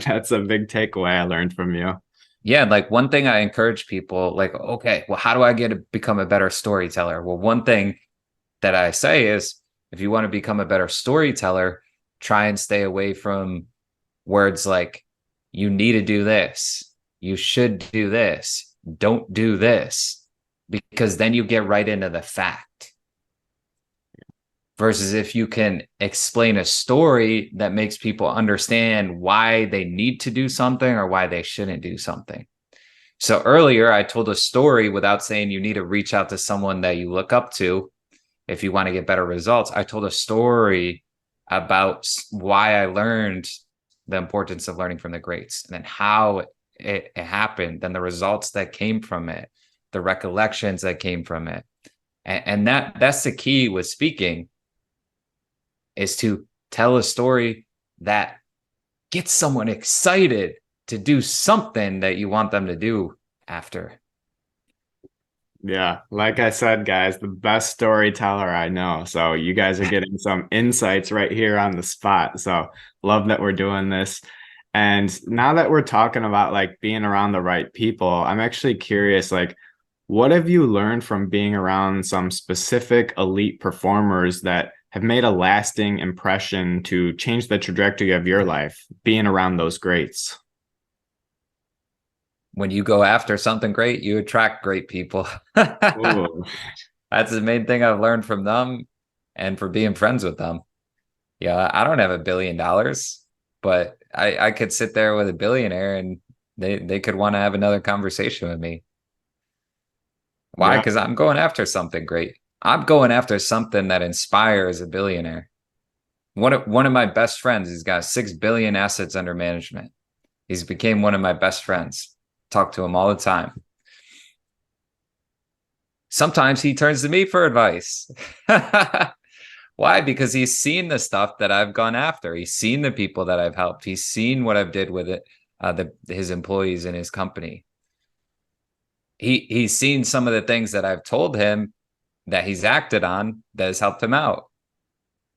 That's a big takeaway I learned from you. Yeah, like one thing I encourage people, like, okay, well, how do I get to become a better storyteller? Well, one thing that I say is if you want to become a better storyteller, try and stay away from words like you need to do this, you should do this, don't do this, because then you get right into the fact. Versus if you can explain a story that makes people understand why they need to do something or why they shouldn't do something. So earlier, I told a story without saying you need to reach out to someone that you look up to if you want to get better results. I told a story about why I learned the importance of learning from the greats and then how it happened and the results that came from it, the recollections that came from it. And that's the key with speaking is to tell a story that gets someone excited to do something that you want them to do after. Yeah, like I said, guys, the best storyteller I know. So you guys are getting some insights right here on the spot. So love that we're doing this. And now that we're talking about like being around the right people, I'm actually curious, like, what have you learned from being around some specific elite performers that have made a lasting impression to change the trajectory of your life, being around those greats? When you go after something great, you attract great people. Ooh. That's the main thing I've learned from them and for being friends with them. Yeah, I don't have $1 billion, but I could sit there with a billionaire and they could want to have another conversation with me. Why? Yeah. Because I'm going after something great. I'm going after something that inspires a billionaire. One of my best friends, he's got 6 billion assets under management. He's became one of my best friends. Talk to him all the time. Sometimes he turns to me for advice. Why? Because he's seen the stuff that I've gone after. He's seen the people that I've helped. He's seen what I've did with it, his employees in his company. He's seen some of the things that I've told him that he's acted on that has helped him out.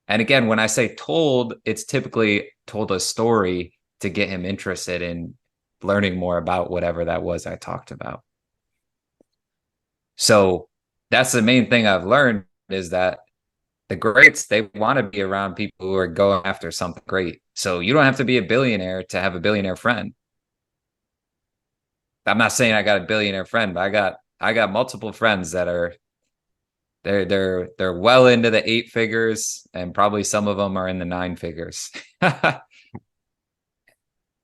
And again, when I say told, it's typically told a story to get him interested in learning more about whatever that was I talked about. So that's the main thing I've learned is that the greats, they want to be around people who are going after something great. So you don't have to be a billionaire to have a billionaire friend. I'm not saying I got a billionaire friend, but I got multiple friends that are they're well into the 8 figures and probably some of them are in the 9 figures. And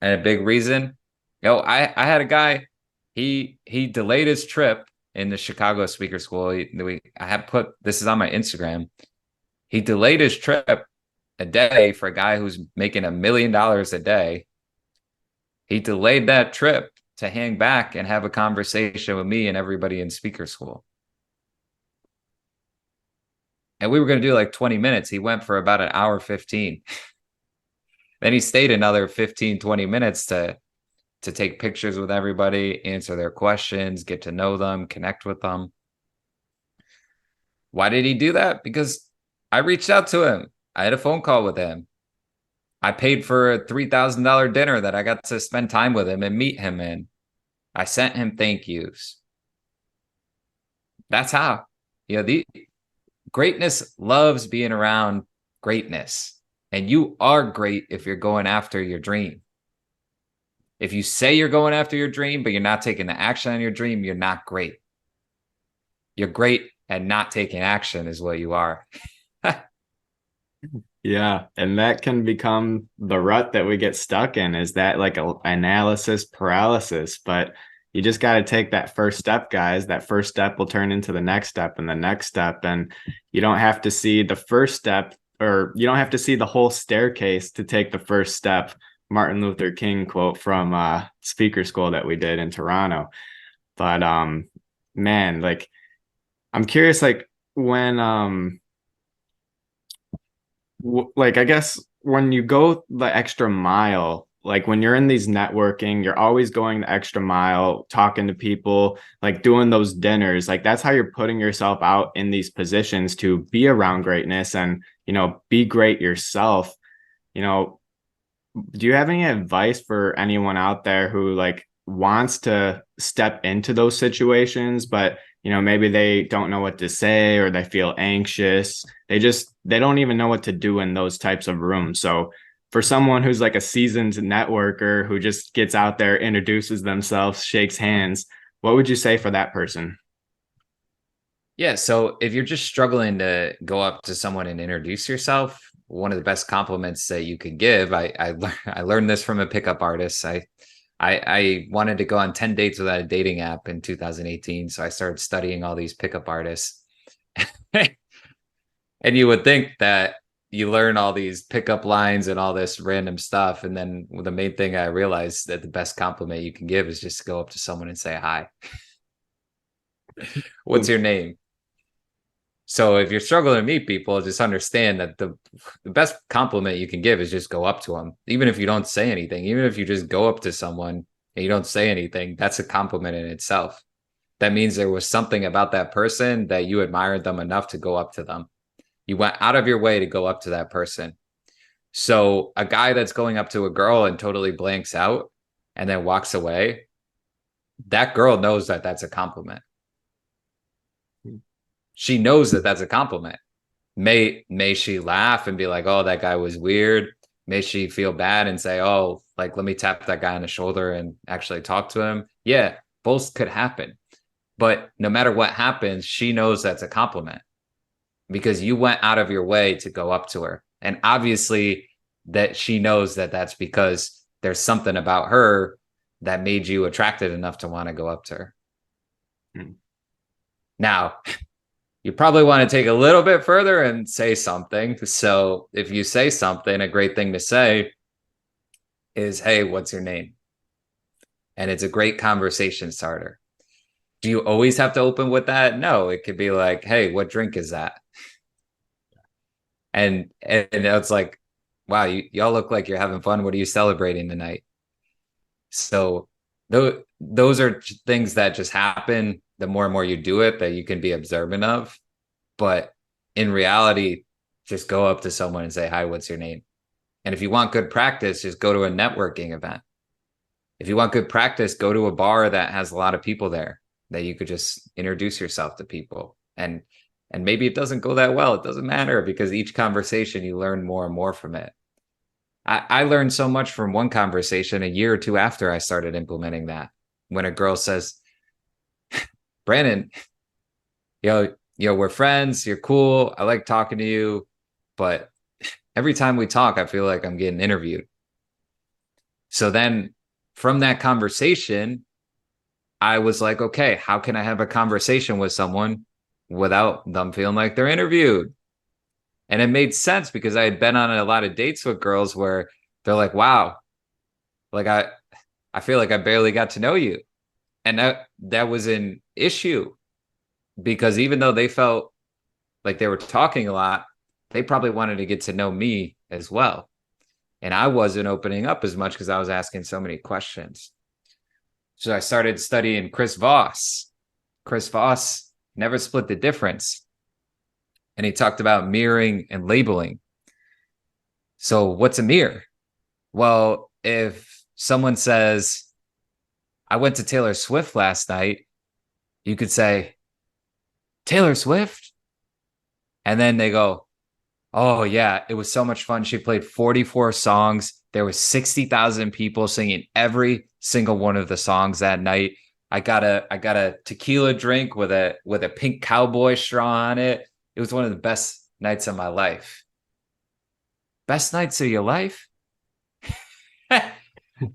a big reason, I had a guy, he delayed his trip in the Chicago speaker school. I have put this is on my Instagram. He delayed his trip a day for a guy who's making $1 million a day. He delayed that trip to hang back and have a conversation with me and everybody in speaker school. And we were going to do like 20 minutes. He went for about an hour 15. Then he stayed another 15, 20 minutes to take pictures with everybody, answer their questions, get to know them, connect with them. Why did he do that? Because I reached out to him. I had a phone call with him. I paid for a $3,000 dinner that I got to spend time with him and meet him in. I sent him thank yous. That's how. The greatness loves being around greatness. And you are great if you're going after your dream. If you say you're going after your dream, but you're not taking the action on your dream, you're not great. You're great at not taking action is what you are. Yeah, and that can become the rut that we get stuck in is that like a analysis paralysis. But you just got to take that first step, guys. That first step will turn into the next step and the next step. And you don't have to see the first step, or you don't have to see the whole staircase to take the first step. Martin Luther King quote from speaker school that we did in Toronto. But man, like I'm curious, like when like I guess when you go the extra mile, like when you're in these networking, you're always going the extra mile, talking to people, like doing those dinners. Like that's how you're putting yourself out in these positions to be around greatness and, you know, be great yourself. You know, do you have any advice for anyone out there who like wants to step into those situations, but you know, maybe they don't know what to say or they feel anxious. They don't even know what to do in those types of rooms. So for someone who's like a seasoned networker who just gets out there, introduces themselves, shakes hands, what would you say for that person? Yeah. So if you're just struggling to go up to someone and introduce yourself, one of the best compliments that you can give, I learned this from a pickup artist. I wanted to go on 10 dates without a dating app in 2018. So I started studying all these pickup artists. And you would think that you learn all these pickup lines and all this random stuff. And then the main thing I realized that the best compliment you can give is just to go up to someone and say, hi, what's your name? So if you're struggling to meet people, just understand that the best compliment you can give is just go up to them. Even if you don't say anything, even if you just go up to someone and you don't say anything, that's a compliment in itself. That means there was something about that person that you admired them enough to go up to them. You went out of your way to go up to that person. So a guy that's going up to a girl and totally blanks out and then walks away, that girl knows that that's a compliment. She knows that that's a compliment. May she laugh and be like, oh, that guy was weird. May she feel bad and say, oh, like, let me tap that guy on the shoulder and actually talk to him. Yeah, both could happen. But no matter what happens, she knows that's a compliment because you went out of your way to go up to her. And obviously that she knows that that's because there's something about her that made you attracted enough to want to go up to her. Now, you probably want to take a little bit further and say something. So if you say something, a great thing to say is, hey, what's your name? And it's a great conversation starter. Do you always have to open with that? No, it could be like, hey, what drink is that? And it's like, wow, y'all look like you're having fun. What are you celebrating tonight? So those are things that just happen. The more and more you do it, that you can be observant of. But in reality, just go up to someone and say, hi, what's your name? And if you want good practice, just go to a networking event. If you want good practice, go to a bar that has a lot of people there that you could just introduce yourself to people. And maybe it doesn't go that well. It doesn't matter because each conversation you learn more and more from it. I learned so much from one conversation a year or two after I started implementing that. When a girl says, Brandon, we're friends. You're cool. I like talking to you. But every time we talk, I feel like I'm getting interviewed. So then from that conversation, I was like, okay, how can I have a conversation with someone without them feeling like they're interviewed? And it made sense because I had been on a lot of dates with girls where they're like, wow, like I feel like I barely got to know you. And that was an issue because even though they felt like they were talking a lot, they probably wanted to get to know me as well. And I wasn't opening up as much because I was asking so many questions. So I started studying Chris Voss. Chris Voss never split the difference. And he talked about mirroring and labeling. So what's a mirror? Well, if someone says, I went to Taylor Swift last night, you could say, Taylor Swift? And then they go, oh, yeah, it was so much fun. She played 44 songs. There was 60,000 people singing every single one of the songs that night. I got a tequila drink with a pink cowboy straw on it. It was one of the best nights of my life. Best nights of your life?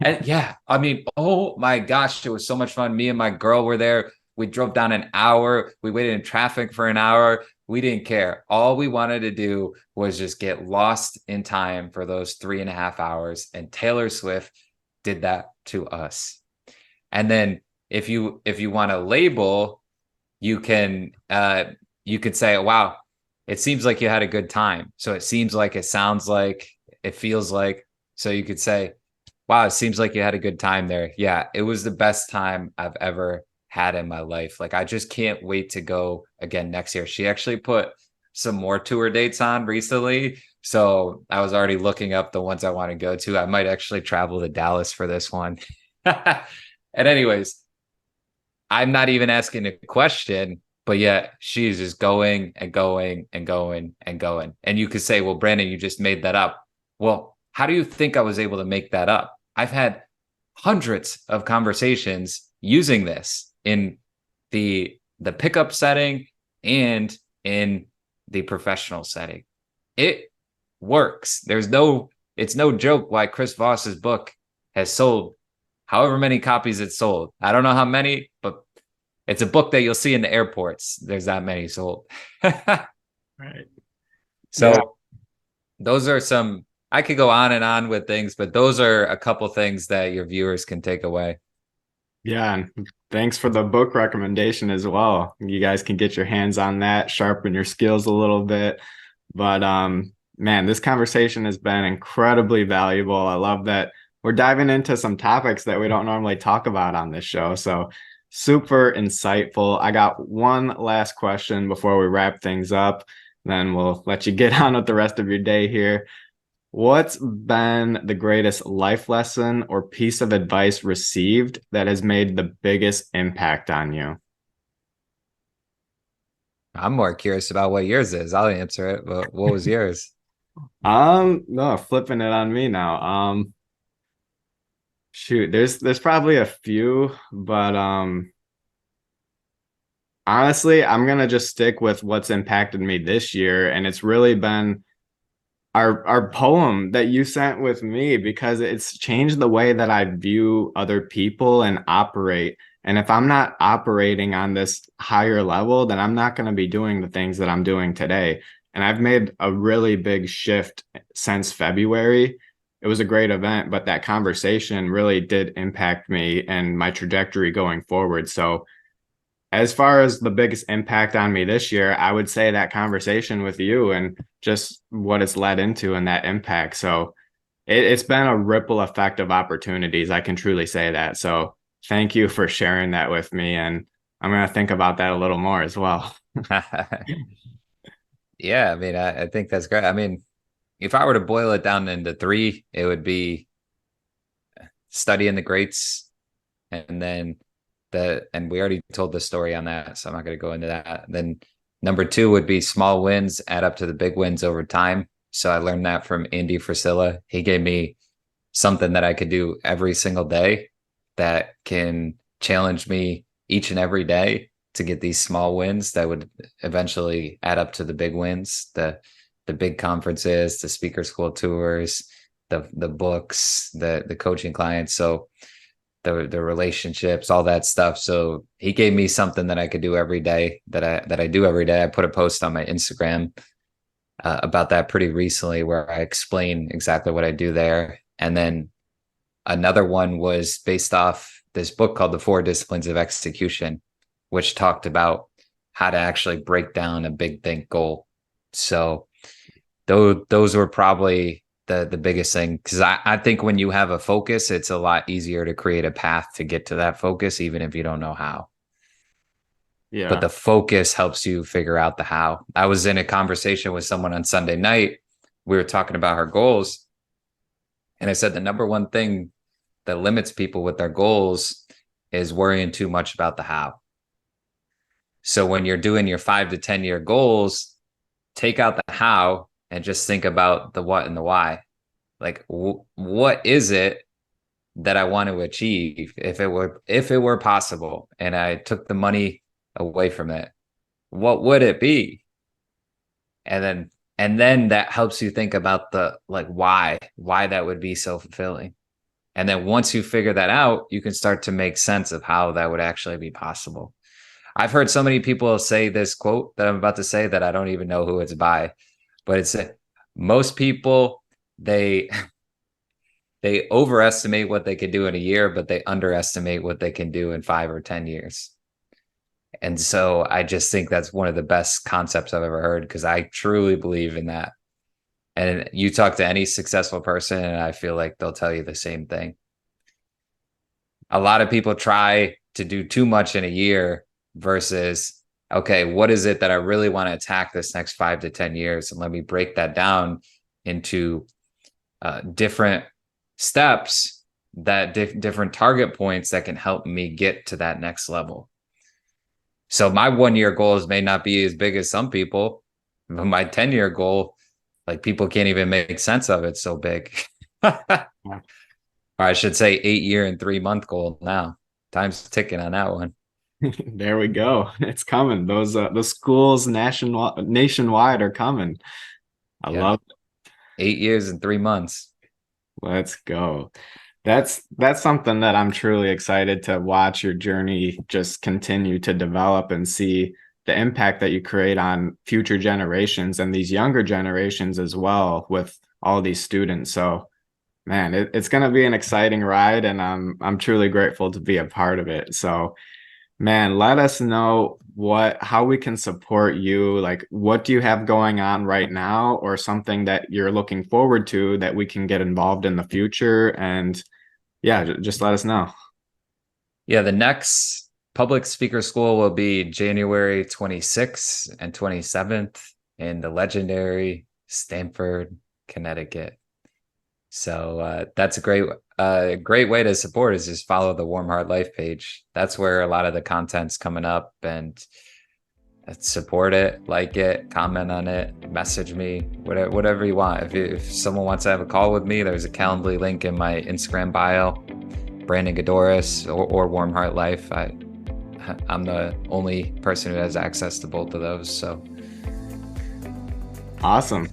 And yeah, I mean, oh my gosh, it was so much fun. Me and my girl were there. We drove down an hour. We waited in traffic for an hour. We didn't care. All we wanted to do was just get lost in time for those 3.5 hours. And Taylor Swift did that to us. And then if you want to label, you can you could say, wow, it seems like you had a good time. So it seems like, it sounds like, it feels like. So you could say, wow, it seems like you had a good time there. Yeah, it was the best time I've ever had in my life. Like, I just can't wait to go again next year. She actually put some more tour dates on recently. So I was already looking up the ones I want to go to. I might actually travel to Dallas for this one. And anyways, I'm not even asking a question, but yet she's just going and going and going and going. And you could say, well, Brandon, you just made that up. Well, how do you think I was able to make that up? I've had hundreds of conversations using this in the pickup setting and in the professional setting. It works. It's no joke why Chris Voss's book has sold however many copies it's sold. I don't know how many, but it's a book that you'll see in the airports. There's that many sold. Right. So Yeah. those are some, I could go on and on with things, but those are a couple things that your viewers can take away. Yeah. And thanks for the book recommendation as well. You guys can get your hands on that, sharpen your skills a little bit. But man, this conversation has been incredibly valuable. I love that we're diving into some topics that we don't normally talk about on this show. So super insightful. I got one last question before we wrap things up. Then we'll let you get on with the rest of your day here. What's been the greatest life lesson or piece of advice received that has made the biggest impact on you? I'm more curious about what yours is. I'll answer it, but what was yours? No, flipping it on me now. Shoot, there's probably a few, but honestly, I'm gonna just stick with what's impacted me this year, and it's really been our poem that you sent with me because it's changed the way that I view other people and operate. And if I'm not operating on this higher level, then I'm not going to be doing the things that I'm doing today. And I've made a really big shift since February. It was a great event, but that conversation really did impact me and my trajectory going forward. So as far as the biggest impact on me this year, I would say that conversation with you and just what it's led into and that impact. So it's been a ripple effect of opportunities. I can truly say that. So thank you for sharing that with me. And I'm going to think about that a little more as well. Yeah, I mean, I think that's great. I mean, if I were to boil it down into three, it would be studying the greats, and then and we already told the story on that, so I'm not going to go into that. Then number two would be small wins add up to the big wins over time. So I learned that from Andy Frisella. He gave me something that I could do every single day that can challenge me each and every day to get these small wins that would eventually add up to the big wins, the big conferences, the speaker school tours, the books, the coaching clients. So the relationships, all that stuff. So he gave me something that I could do every day, that I do every day. I put a post on my Instagram about that pretty recently, where I explain exactly what I do there. And then another one was based off this book called The Four Disciplines of Execution, which talked about how to actually break down a big think goal. So those were probably the biggest thing, because I think when you have a focus, it's a lot easier to create a path to get to that focus, even if you don't know how. But Yeah. the focus helps you figure out the how. I was in a conversation with someone on Sunday night. We were talking about our goals. And I said the number one thing that limits people with their goals is worrying too much about the how. So when you're doing your 5 to 10 year goals, take out the how and just think about the what and the why. Like, what is it that I want to achieve if it were possible and I took the money away from it? What would it be? And then that helps you think about the, like, why that would be so fulfilling. And then once you figure that out, you can start to make sense of how that would actually be possible. I've heard so many people say this quote that I'm about to say that I don't even know who it's by, but it's most people, they they overestimate what they can do in a year, but they underestimate what they can do in 5 or 10 years. And so I just think that's one of the best concepts I've ever heard, because I truly believe in that. And you talk to any successful person, and I feel like they'll tell you the same thing. A lot of people try to do too much in a year versus, okay, what is it that I really want to attack this next 5 to 10 years? And let me break that down into different steps, that different target points that can help me get to that next level. So my 1-year goals may not be as big as some people, but my 10-year goal, like, people can't even make sense of it, so big. Or I should say 8-year and 3-month goal now. Time's ticking on that one. There we go. It's coming. Those the schools nationwide are coming. I love it. 8 years and 3 months. Let's go. That's something that I'm truly excited to watch your journey just continue to develop and see the impact that you create on future generations and these younger generations as well with all these students. So, man, it's going to be an exciting ride, and I'm truly grateful to be a part of it. So, man, let us know how we can support you. Like, what do you have going on right now, or something that you're looking forward to that we can get involved in the future? And yeah, just let us know. Yeah, the next public speaker school will be January 26th and 27th in the legendary Stamford, Connecticut. So that's a great way to support, is just follow the Warm Heart Life page. That's where a lot of the content's coming up, and support it, like it, comment on it, message me, whatever you want. If someone wants to have a call with me, there's a Calendly link in my Instagram bio, Brandon Gaydorus or Warm Heart Life. I'm the only person who has access to both of those. So awesome.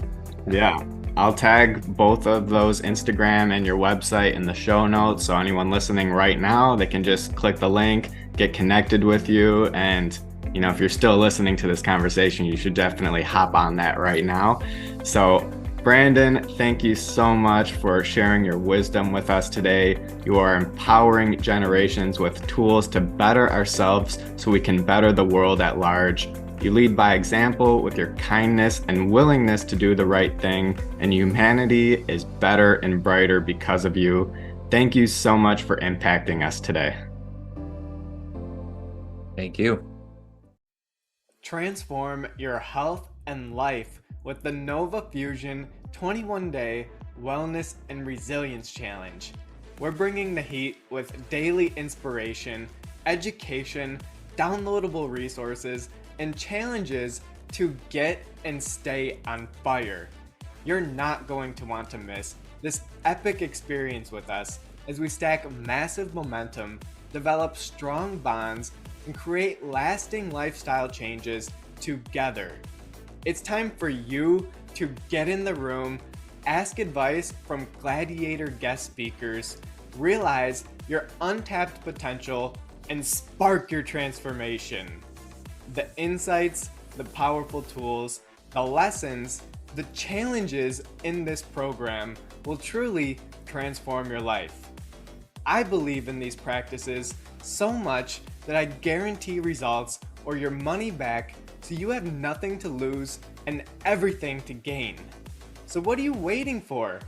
Yeah. I'll tag both of those, Instagram and your website, in the show notes. So anyone listening right now, they can just click the link, get connected with you. And, you know, if you're still listening to this conversation, you should definitely hop on that right now. So, Brandon, thank you so much for sharing your wisdom with us today. You are empowering generations with tools to better ourselves so we can better the world at large. You lead by example with your kindness and willingness to do the right thing, and humanity is better and brighter because of you. Thank you so much for impacting us today. thank you. Transform your health and life with the Nova Fusion 21-day Wellness and Resilience Challenge. We're bringing the heat with daily inspiration, education, downloadable resources, and challenges to get and stay on fire. You're not going to want to miss this epic experience with us as we stack massive momentum, develop strong bonds, and create lasting lifestyle changes together. It's time for you to get in the room, ask advice from gladiator guest speakers, realize your untapped potential, and spark your transformation. The insights, the powerful tools, the lessons, the challenges in this program will truly transform your life. I believe in these practices so much that I guarantee results or your money back, so you have nothing to lose and everything to gain. So what are you waiting for?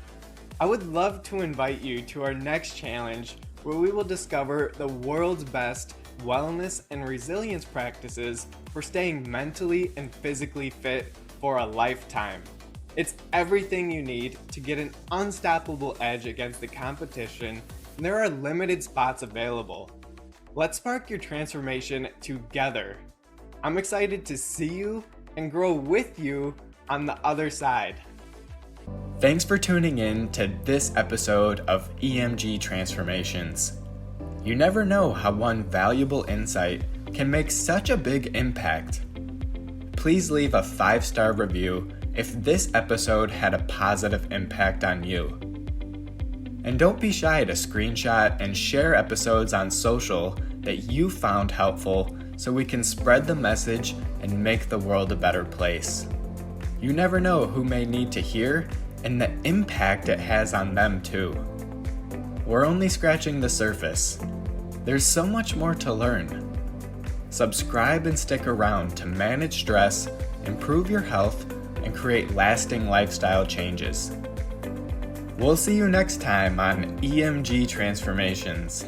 I would love to invite you to our next challenge, where we will discover the world's best wellness and resilience practices for staying mentally and physically fit for a lifetime. It's everything you need to get an unstoppable edge against the competition, and there are limited spots available. Let's spark your transformation together. I'm excited to see you and grow with you on the other side. Thanks for tuning in to this episode of EMG Transformations. You never know how one valuable insight can make such a big impact. Please leave a 5-star review if this episode had a positive impact on you. And don't be shy to screenshot and share episodes on social that you found helpful so we can spread the message and make the world a better place. You never know who may need to hear and the impact it has on them too. We're only scratching the surface. There's so much more to learn. Subscribe and stick around to manage stress, improve your health, and create lasting lifestyle changes. We'll see you next time on EMG Transformations.